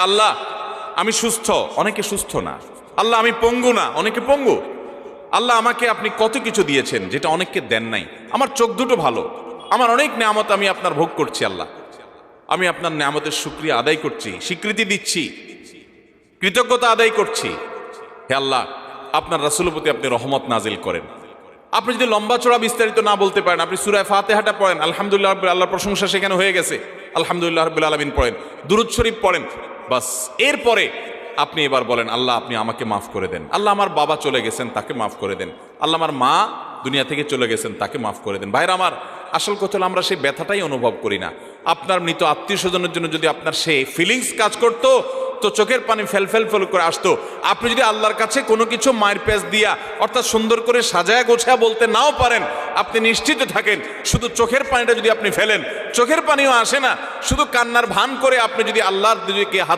আল্লাহ আমি সুস্থ, অনেকে সুস্থ না। আল্লাহ আমি পঙ্গু না, অনেকে পঙ্গু। আল্লাহ আমাকে আপনি কত কিছু দিয়েছেন যেটা অনেককে দেন নাই। আমার চোখ দুটো ভালো, আমার অনেক নেয়ামত আমি আপনার ভোগ করছি। আল্লাহ আমি আপনার নেয়ামতের শুকরিয়া আদায় করছি, স্বীকৃতি দিচ্ছি, কৃতজ্ঞতা আদায় করছি। হে আল্লাহ, আপনার রাসূলের প্রতি আপনি রহমত নাজিল করেন। আপনি যদি লম্বা চড়া বিস্তারিত না বলতে পারেন, আপনি সূরা ফাতিহাটা পড়েন, আলহামদুলিল্লাহ রাব্বিল আল্লাহর প্রশংসা সেখানে হয়ে গেছে, আলহামদুলিল্লাহ রাব্বিল আলামিন পড়েন, দুরূদ শরীফ পড়েন, বাস। এরপরে আপনি এবার বলেন, আল্লাহ আপনি আমাকে মাফ করে দেন। আল্লাহ আমার বাবা চলে গেছেন, তাকে মাফ করে দেন। আল্লাহ আমার মা দুনিয়া থেকে চলে গেছেন, তাকে মাফ করে দেন। ভাইরা আমার, আসল কথা হলো আমরা সেই ব্যথাটাই অনুভব করি না। আপনার মৃত আত্মীয় স্বজনের জন্য যদি আপনার সেই ফিলিংস কাজ করতো, তো চোখের পানি ফেল ফেল ফেল করে আসতো। আপনি যদি আল্লাহর কাছে কোনো কিছু মায়ের পেঁচ দিয়া, অর্থাৎ সুন্দর করে সাজায়া গোছায়া বলতে নাও পারেন, আপনি নিশ্চিত থাকেন শুধু চোখের পানিটা যদি আপনি ফেলেন, চোখের পানিও আসে না, শুধু কান্নার ভান করে আপনি যদি আল্লাহর দিকে হাত